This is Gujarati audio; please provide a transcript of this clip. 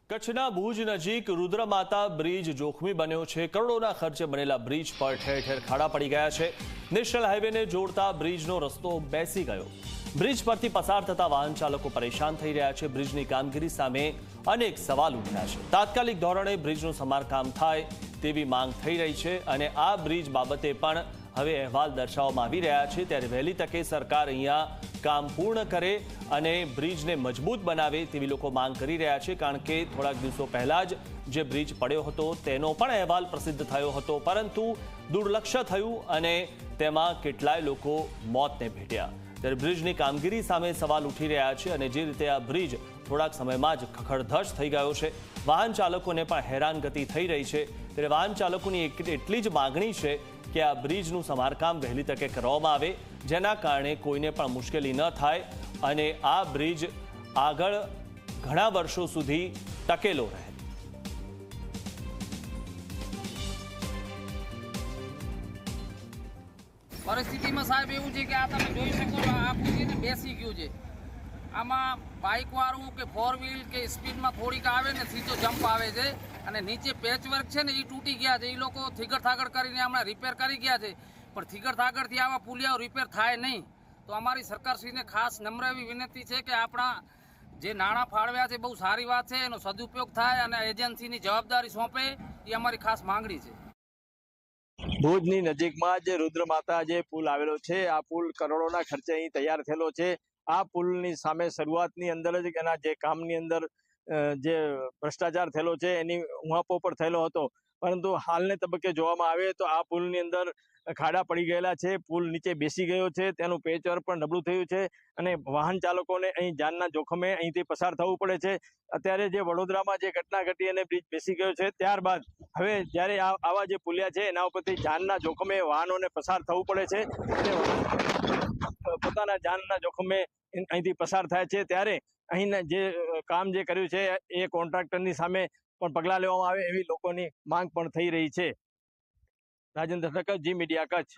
કચ્છના ભુજ નજીક રુદ્રમાતા બ્રિજ જોખમી બન્યો છે। કરોડોના ખર્ચે બનેલા બ્રિજ પર ઠેર ઠેર ખાડા પડી ગયા છે। નેશનલ હાઈવેને જોડતા બ્રિજનો રસ્તો બેસી ગયો। બ્રિજ પરથી પસાર થતા વાહન ચાલકો પરેશાન થઈ રહ્યા છે। બ્રિજની કામગીરી સામે અનેક સવાલ ઉઠ્યા છે। તાત્કાલિક ધોરણે બ્રિજનું સમારકામ થાય તેવી માંગ થઈ રહી છે અને આ બ્રિજ બાબતે પણ હવે અહેવાલ દર્શાવવામાં આવી રહ્યા છે। ત્યારે વહેલી તકે સરકાર અહીંયા કામ પૂર્ણ કરે અને બ્રિજને મજબૂત બનાવે તેવી લોકો માંગ કરી રહ્યા છે, કારણ કે થોડાક દિવસો પહેલા જ જે બ્રિજ પડ્યો હતો તેનો પણ અહેવાલ પ્રસિદ્ધ થયો હતો, પરંતુ દુર્લક્ષ્ય થયું અને તેમાં કેટલાય લોકો મોતને ભેટ્યા। ત્યારે બ્રિજની કામગીરી સામે સવાલ ઉઠી રહ્યા છે અને જે રીતે આ બ્રિજ થોડાક સમયમાં જ ખખડધજ થઈ ગયો છે, વાહન ચાલકોને પણ હેરાનગતિ થઈ રહી છે। ત્યારે વાહન ચાલકોની એટલી જ માગણી છે કે આ બ્રિજનું સમારકામ વહેલી તકે કરવામાં આવે, જેના કારણે કોઈને પણ મુશ્કેલી ન થાય અને આ બ્રિજ આગળ ઘણા વર્ષો સુધી ટકેલો રહે। પરિસ્થિતિમાં સાહેબ એવું છે કે આ તમે જોઈ શકો છો, આ પૂરીને બેસી ગયું છે। આમાં બાઇકવાળું કે ફોર વ્હીલ કે સ્પીડમાં થોડીક આવે ને સીધો જમ્પ આવે છે અને નીચે પેચવર્ક છે ને એ તૂટી ગયા છે। એ લોકો થીગડ થાગડ કરીને હમણાં રિપેર કરી ગયા છે, પણ થીગડ થાગડથી આવા પુલિયાઓ રિપેર થાય નહીં। તો અમારી સરકારશ્રીને ખાસ નમ્ર એવી વિનંતી છે કે આપણા જે નાણાં ફાળવ્યા છે બહુ સારી વાત છે, એનો સદુપયોગ થાય અને એજન્સીની જવાબદારી સોંપે, એ અમારી ખાસ માંગણી છે। ભુજની નજીકમાં જે રુદ્રમાતા જે પુલ આવેલો છે, આ પુલ કરોડોના ખર્ચે અહીં તૈયાર થયેલો છે। આ પુલની સામે શરૂઆતની અંદર જ એના જે કામની અંદર જે ભ્રષ્ટાચાર થયેલો છે એની ઉહાપો પર થયેલો હતો, પરંતુ હાલને તબક્કે જોવામાં આવે તો આ પુલની અંદર ખાડા પડી ગયેલા છે, પુલ નીચે બેસી ગયો છે, તેનું પેચવર્ક પણ નબળું થયું છે અને વાહન ચાલકોને અહીં જાનના જોખમે અહીંથી પસાર થવું પડે છે। અત્યારે જે વડોદરામાં જે ઘટના ઘટી અને બ્રિજ બેસી ગયો છે, ત્યારબાદ હવે જ્યારે આવા જે પુલિયા છે એના ઉપરથી જાનના જોખમે વાહનોને પસાર થવું પડે છે અને પોતાના જાનના જોખમે અહીંથી પસાર થાય છે, ત્યારે અહીંના જે કામ જે કર્યું છે એ કોન્ટ્રાક્ટરની સામે પણ પગલાં લેવામાં આવે એવી લોકોની માંગ પણ થઈ રહી છે। રાજેન્દ્ર ઠક્કર, જી મીડિયા, કચ્છ।